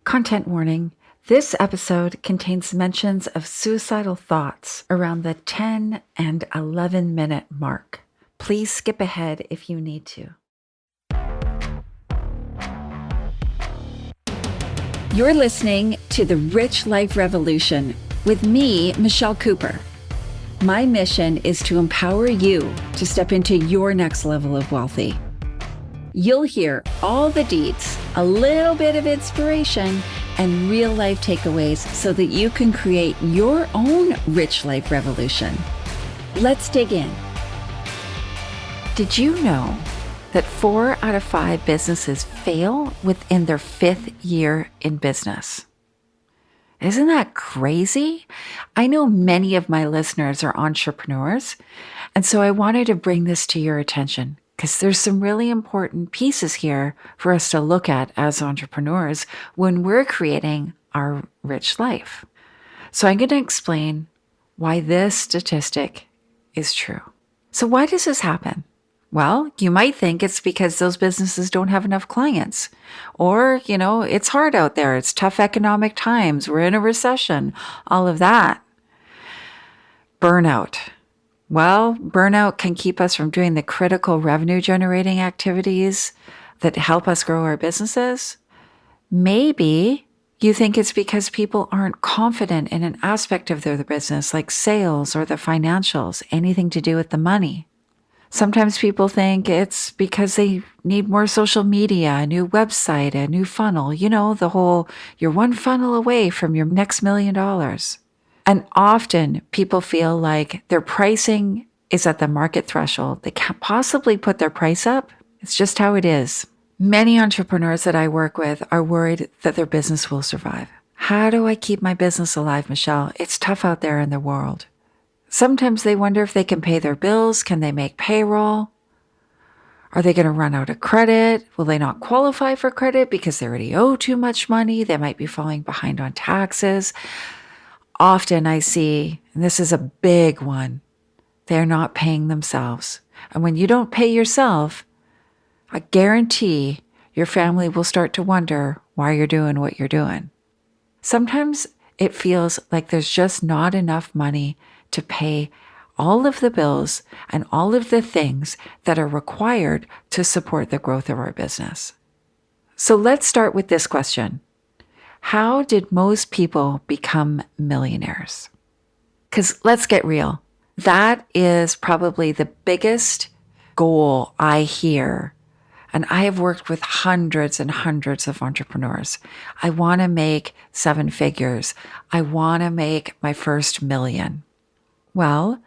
Content warning. This episode contains mentions of suicidal thoughts around the 10 and 11-minute mark. Please skip ahead if you need to. You're listening to The Rich Life Revolution with me, Michelle Cooper. My mission is to empower you to step into your next level of wealthy. You'll hear all the deets, a little bit of inspiration, and real life takeaways so that you can create your own rich life revolution. Let's dig in. Did you know that 4 out of 5 businesses fail within their 5th year in business? Isn't that crazy? I know many of my listeners are entrepreneurs, and so I wanted to bring this to your attention because there's some really important pieces here for us to look at as entrepreneurs when we're creating our rich life. So I'm going to explain why this statistic is true. So why does this happen? Well, you might think it's because those businesses don't have enough clients. Or, it's hard out there. It's tough economic times. We're in a recession. All of that. Burnout. Well, burnout can keep us from doing the critical revenue generating activities that help us grow our businesses. Maybe you think it's because people aren't confident in an aspect of their business, like sales or the financials, anything to do with the money. Sometimes people think it's because they need more social media, a new website, a new funnel, the whole, you're one funnel away from your next $1 million. And often people feel like their pricing is at the market threshold. They can't possibly put their price up. It's just how it is. Many entrepreneurs that I work with are worried that their business will survive. How do I keep my business alive, Michelle? It's tough out there in the world. Sometimes they wonder if they can pay their bills. Can they make payroll? Are they going to run out of credit? Will they not qualify for credit because they already owe too much money? They might be falling behind on taxes. Often I see, and this is a big one, they're not paying themselves. And when you don't pay yourself, I guarantee your family will start to wonder why you're doing what you're doing. Sometimes it feels like there's just not enough money to pay all of the bills and all of the things that are required to support the growth of our business. So let's start with this question. How did most people become millionaires? Because let's get real. That is probably the biggest goal I hear. And I have worked with hundreds and hundreds of entrepreneurs. I want to make 7 figures. I want to make my first $1 million. Well,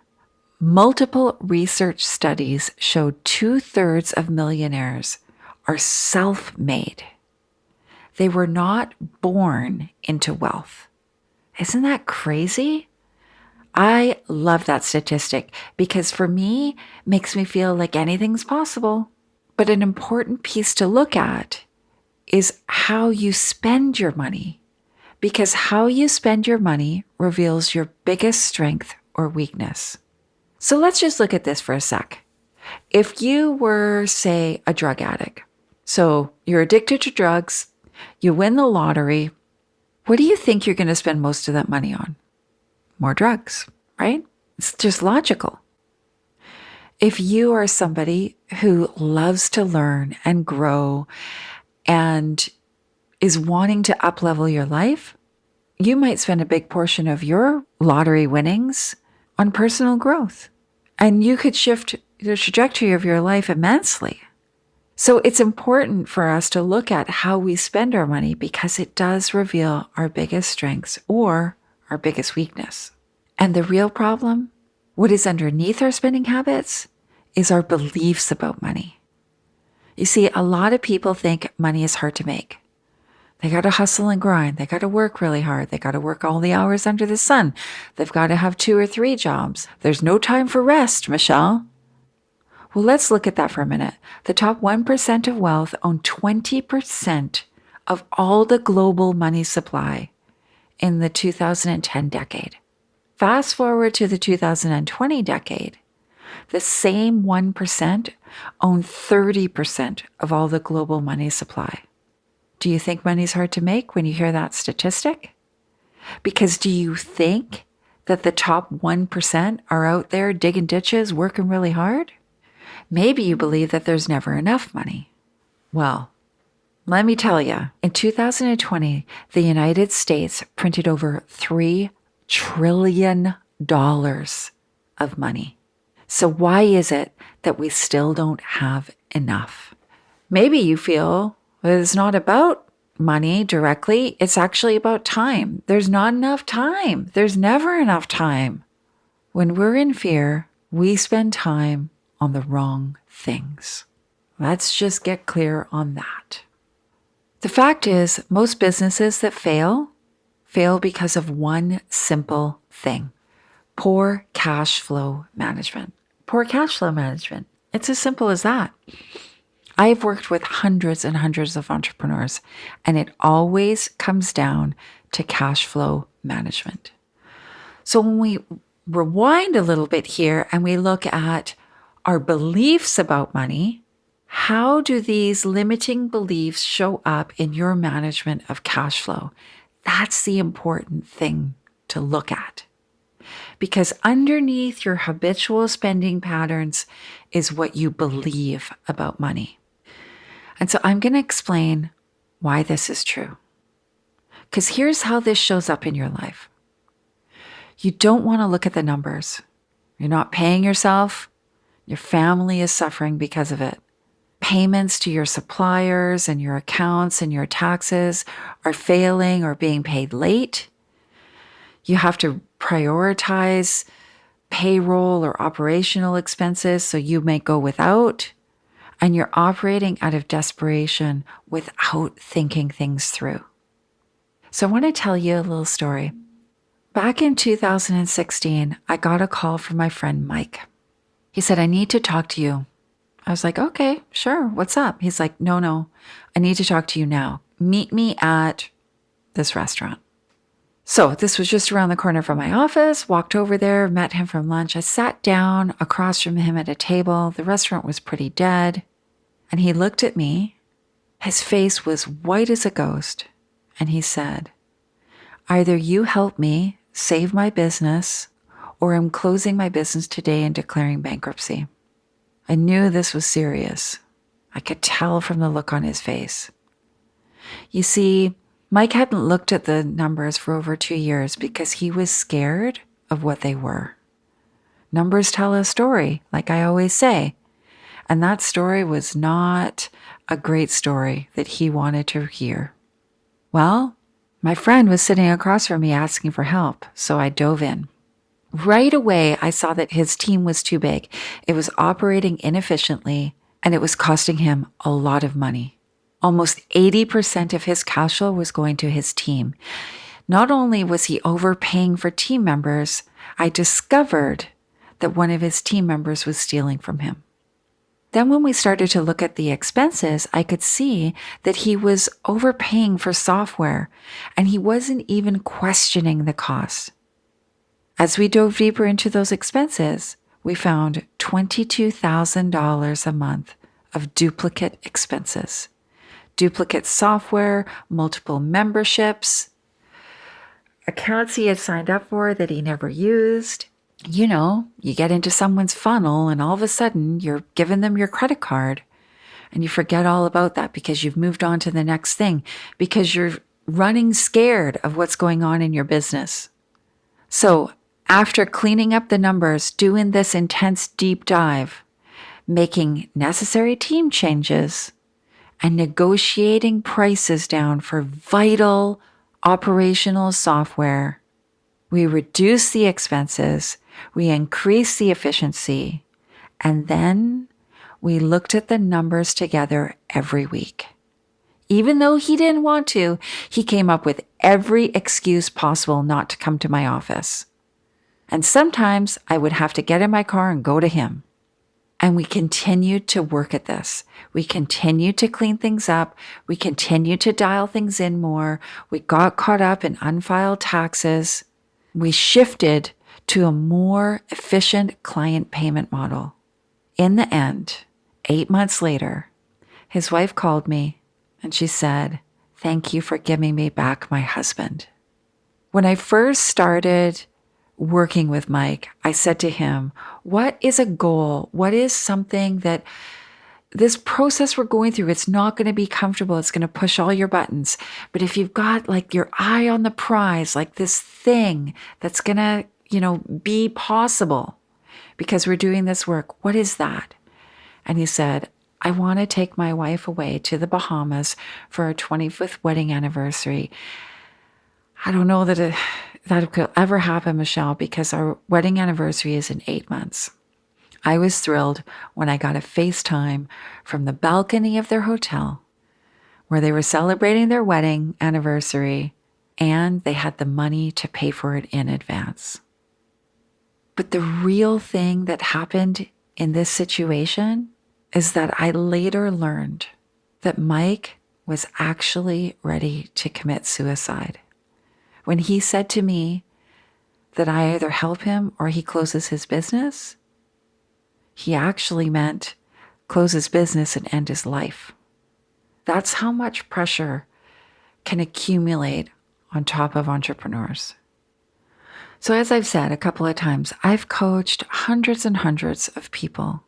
multiple research studies showed 2/3 of millionaires are self-made. They were not born into wealth. Isn't that crazy? I love that statistic because for me, it makes me feel like anything's possible. But an important piece to look at is how you spend your money, because how you spend your money reveals your biggest strength or weakness. So let's just look at this for a sec. If you were, say, a drug addict, so you're addicted to drugs, you win the lottery, what do you think you're going to spend most of that money on? More drugs, right? It's just logical. If you are somebody who loves to learn and grow and is wanting to up-level your life, you might spend a big portion of your lottery winnings on personal growth. And you could shift the trajectory of your life immensely. So it's important for us to look at how we spend our money because it does reveal our biggest strengths or our biggest weakness. And the real problem, what is underneath our spending habits, is our beliefs about money. You see, a lot of people think money is hard to make. They got to hustle and grind. They got to work really hard. They got to work all the hours under the sun. They've got to have 2 or 3 jobs. There's no time for rest, Michelle. Well, let's look at that for a minute. The top 1% of wealth own 20% of all the global money supply in the 2010 decade. Fast forward to the 2020 decade, the same 1% own 30% of all the global money supply. Do you think money's hard to make when you hear that statistic? Because do you think that the top 1% are out there digging ditches, working really hard? Maybe you believe that there's never enough money. Well, let me tell you, in 2020, the United States printed over $3 trillion of money. So why is it that we still don't have enough? Maybe you feel it's not about money directly. It's actually about time. There's not enough time. There's never enough time. When we're in fear, we spend time on the wrong things. Let's just get clear on that. The fact is, most businesses that fail because of one simple thing: poor cash flow management. Poor cash flow management. It's as simple as that. I've worked with hundreds and hundreds of entrepreneurs, and it always comes down to cash flow management. So when we rewind a little bit here and we look at our beliefs about money, how do these limiting beliefs show up in your management of cash flow? That's the important thing to look at. Because underneath your habitual spending patterns is what you believe about money. And so I'm going to explain why this is true. Because here's how this shows up in your life. You don't want to look at the numbers. You're not paying yourself. Your family is suffering because of it. Payments to your suppliers and your accounts and your taxes are failing or being paid late. You have to prioritize payroll or operational expenses, so you may go without, and you're operating out of desperation without thinking things through. So I want to tell you a little story. Back in 2016, I got a call from my friend Mike. He said, "I need to talk to you." I was like, "Okay, sure. What's up?" He's like, No, I need to talk to you now. Meet me at this restaurant." So this was just around the corner from my office. Walked over there, met him from lunch. I sat down across from him at a table. The restaurant was pretty dead. And he looked at me. His face was white as a ghost. And he said, "Either you help me save my business, or I'm closing my business today and declaring bankruptcy." I knew this was serious. I could tell from the look on his face. You see, Mike hadn't looked at the numbers for over 2 years because he was scared of what they were. Numbers tell a story, like I always say. And that story was not a great story that he wanted to hear. Well, my friend was sitting across from me asking for help, so I dove in. Right away, I saw that his team was too big. It was operating inefficiently, and it was costing him a lot of money. Almost 80% of his cash flow was going to his team. Not only was he overpaying for team members, I discovered that one of his team members was stealing from him. Then when we started to look at the expenses, I could see that he was overpaying for software, and he wasn't even questioning the cost. As we dove deeper into those expenses, we found $22,000 a month of duplicate expenses. Duplicate software, multiple memberships, accounts he had signed up for that he never used. You know, you get into someone's funnel and all of a sudden you're giving them your credit card and you forget all about that because you've moved on to the next thing because you're running scared of what's going on in your business. So after cleaning up the numbers, doing this intense deep dive, making necessary team changes, and negotiating prices down for vital operational software, we reduced the expenses, we increased the efficiency, and then we looked at the numbers together every week. Even though he didn't want to, he came up with every excuse possible not to come to my office. And sometimes I would have to get in my car and go to him. And we continued to work at this. We continued to clean things up. We continued to dial things in more. We got caught up in unfiled taxes. We shifted to a more efficient client payment model. In the end, 8 months later, his wife called me and she said, thank you for giving me back my husband. When I first started working with Mike, I said to him, what is a goal? What is something that this process we're going through, it's not going to be comfortable. It's going to push all your buttons. But if you've got like your eye on the prize, like this thing that's going to, be possible because we're doing this work, what is that? And he said, I want to take my wife away to the Bahamas for our 25th wedding anniversary. I don't know that that could ever happen, Michelle, because our wedding anniversary is in 8 months. I was thrilled when I got a FaceTime from the balcony of their hotel where they were celebrating their wedding anniversary and they had the money to pay for it in advance. But the real thing that happened in this situation is that I later learned that Mike was actually ready to commit suicide. When he said to me that I either help him or he closes his business, he actually meant close his business and end his life. That's how much pressure can accumulate on top of entrepreneurs. So as I've said a couple of times, I've coached hundreds and hundreds of people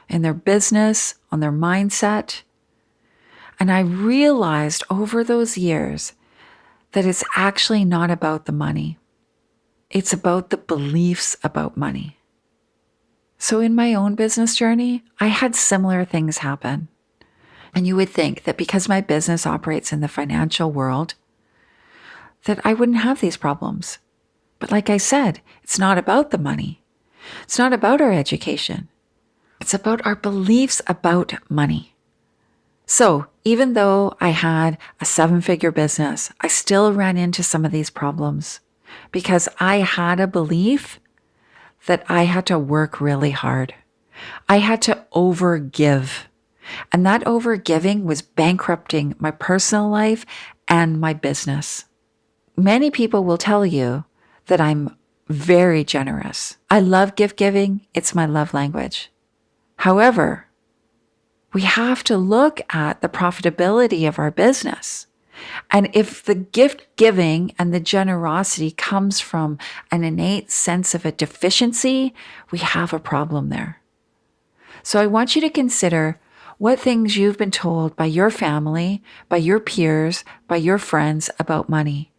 in their business, on their mindset. And I realized over those years that it's actually not about the money. It's about the beliefs about money. So in my own business journey, I had similar things happen. And you would think that because my business operates in the financial world, that I wouldn't have these problems. But like I said, it's not about the money. It's not about our education. It's about our beliefs about money. So even though I had a 7-figure business, I still ran into some of these problems because I had a belief that I had to work really hard. I had to overgive. And that overgiving was bankrupting my personal life and my business. Many people will tell you that I'm very generous. I love gift giving. It's my love language. However, we have to look at the profitability of our business. And if the gift giving and the generosity comes from an innate sense of a deficiency, we have a problem there. So I want you to consider what things you've been told by your family, by your peers, by your friends about money.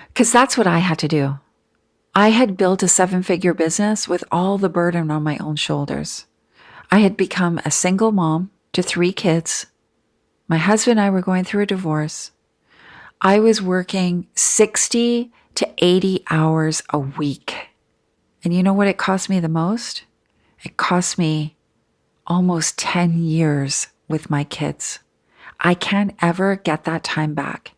Because that's what I had to do. I had built a 7-figure business with all the burden on my own shoulders. I had become a single mom to 3 kids. My husband and I were going through a divorce. I was working 60 to 80 hours a week. And you know what it cost me the most? It cost me almost 10 years with my kids. I can't ever get that time back.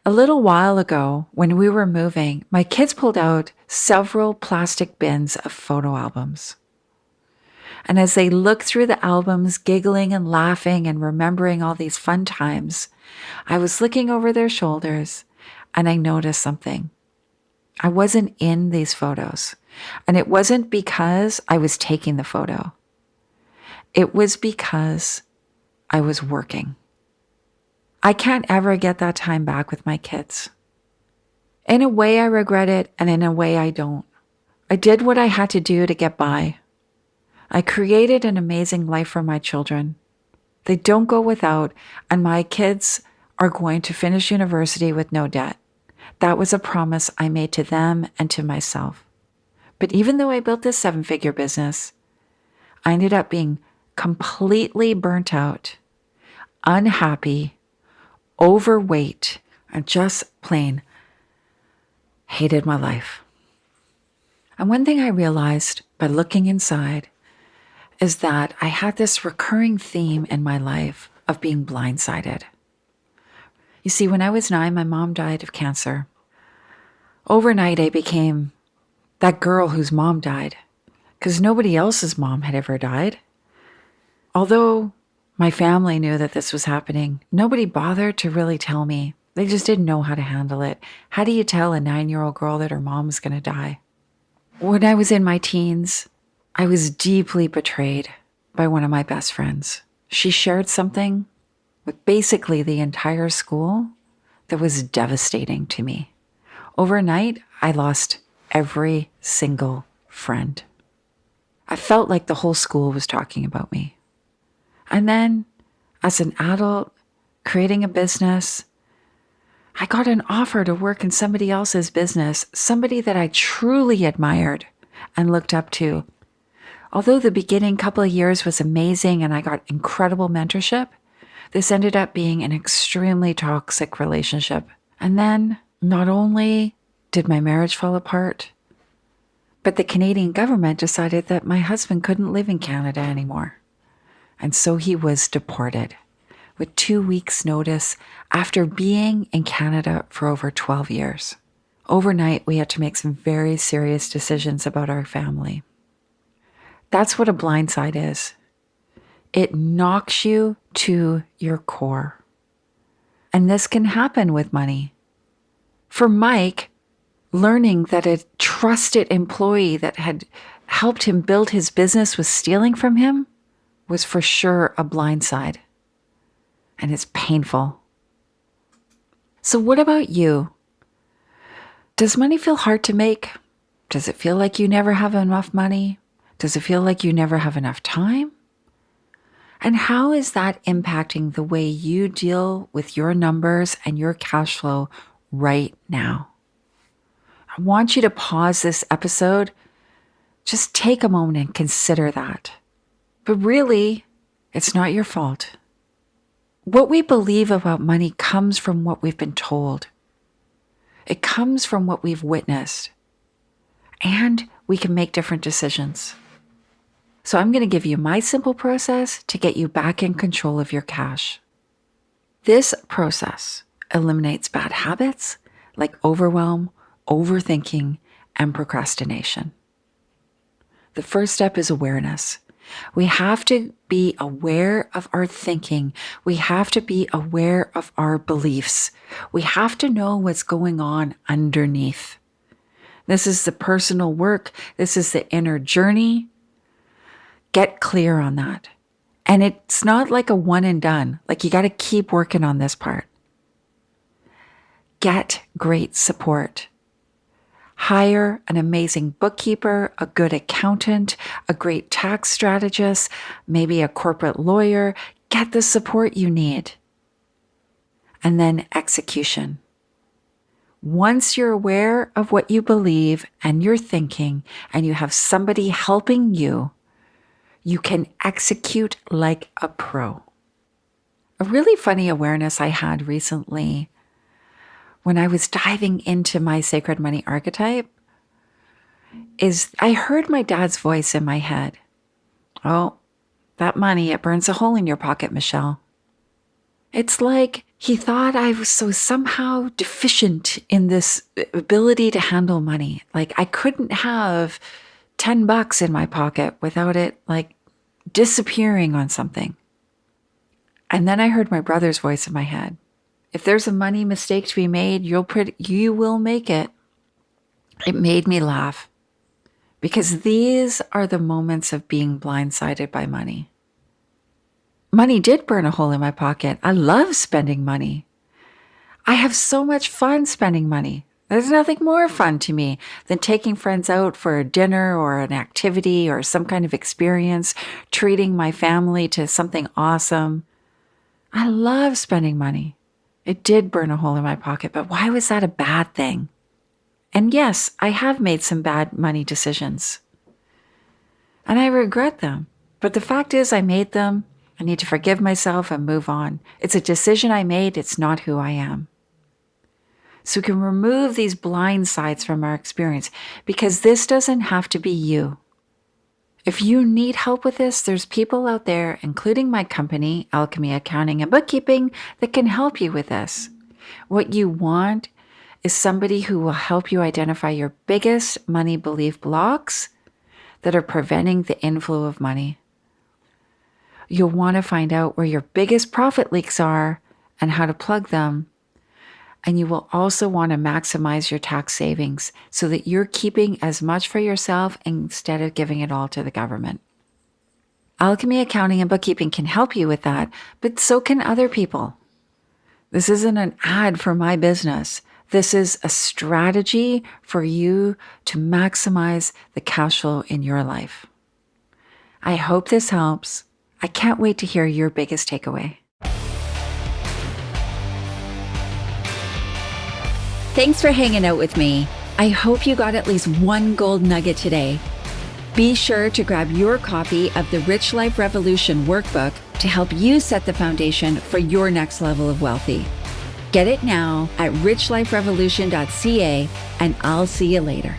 A little while ago, when we were moving, my kids pulled out several plastic bins of photo albums. And as they looked through the albums, giggling and laughing and remembering all these fun times, I was looking over their shoulders and I noticed something. I wasn't in these photos. And it wasn't because I was taking the photo. It was because I was working. I can't ever get that time back with my kids. In a way, I regret it, and in a way, I don't. I did what I had to do to get by. I created an amazing life for my children. They don't go without, and my kids are going to finish university with no debt. That was a promise I made to them and to myself. But even though I built this 7-figure business, I ended up being completely burnt out, unhappy, overweight, and just plain hated my life. And one thing I realized by looking inside is that I had this recurring theme in my life of being blindsided. You see, when I was 9, my mom died of cancer. Overnight, I became that girl whose mom died because nobody else's mom had ever died. Although my family knew that this was happening, nobody bothered to really tell me. They just didn't know how to handle it. How do you tell a 9-year-old girl that her mom's going to die? When I was in my teens, I was deeply betrayed by one of my best friends. She shared something with basically the entire school that was devastating to me. Overnight, I lost every single friend. I felt like the whole school was talking about me. And then, as an adult, creating a business, I got an offer to work in somebody else's business, somebody that I truly admired and looked up to. Although the beginning couple of years was amazing and I got incredible mentorship, this ended up being an extremely toxic relationship. And then, not only did my marriage fall apart, but the Canadian government decided that my husband couldn't live in Canada anymore. And so he was deported with 2 weeks' notice after being in Canada for over 12 years. Overnight, we had to make some very serious decisions about our family. That's what a blindside is. It knocks you to your core. And this can happen with money. For Mike, learning that a trusted employee that had helped him build his business was stealing from him was for sure a blindside. And it's painful. So what about you? Does money feel hard to make? Does it feel like you never have enough money? Does it feel like you never have enough time? And how is that impacting the way you deal with your numbers and your cash flow right now? I want you to pause this episode. Just take a moment and consider that. But really, it's not your fault. What we believe about money comes from what we've been told. It comes from what we've witnessed. And we can make different decisions. So I'm going to give you my simple process to get you back in control of your cash. This process eliminates bad habits like overwhelm, overthinking, and procrastination. The first step is awareness. We have to be aware of our thinking. We have to be aware of our beliefs. We have to know what's going on underneath. This is the personal work. This is the inner journey. Get clear on that. And it's not like a one and done. Like you got to keep working on this part. Get great support. Hire an amazing bookkeeper, a good accountant, a great tax strategist, maybe a corporate lawyer. Get the support you need. And then execution. Once you're aware of what you believe and you're thinking, and you have somebody helping you, you can execute like a pro. A really funny awareness I had recently when I was diving into my sacred money archetype is I heard my dad's voice in my head. Oh, that money, it burns a hole in your pocket, Michelle. It's like he thought I was so somehow deficient in this ability to handle money. Like I couldn't have $10 in my pocket without it like disappearing on something. And then I heard my brother's voice in my head. If there's a money mistake to be made, you will make it. It made me laugh because these are the moments of being blindsided by money. Money did burn a hole in my pocket. I love spending money. I have so much fun spending money. There's nothing more fun to me than taking friends out for a dinner or an activity or some kind of experience, treating my family to something awesome. I love spending money. It did burn a hole in my pocket, but why was that a bad thing? And yes, I have made some bad money decisions. And I regret them. But the fact is I made them. I need to forgive myself and move on. It's a decision I made. It's not who I am. So we can remove these blind sides from our experience because this doesn't have to be you. If you need help with this, there's people out there, including my company, Alchemy Accounting and Bookkeeping, that can help you with this. What you want is somebody who will help you identify your biggest money belief blocks that are preventing the inflow of money. You'll want to find out where your biggest profit leaks are and how to plug them. And you will also want to maximize your tax savings so that you're keeping as much for yourself instead of giving it all to the government. Alchemy Accounting and Bookkeeping can help you with that, but so can other people. This isn't an ad for my business. This is a strategy for you to maximize the cash flow in your life. I hope this helps. I can't wait to hear your biggest takeaway. Thanks for hanging out with me. I hope you got at least one gold nugget today. Be sure to grab your copy of the Rich Life Revolution workbook to help you set the foundation for your next level of wealthy. Get it now at richliferevolution.ca, and I'll see you later.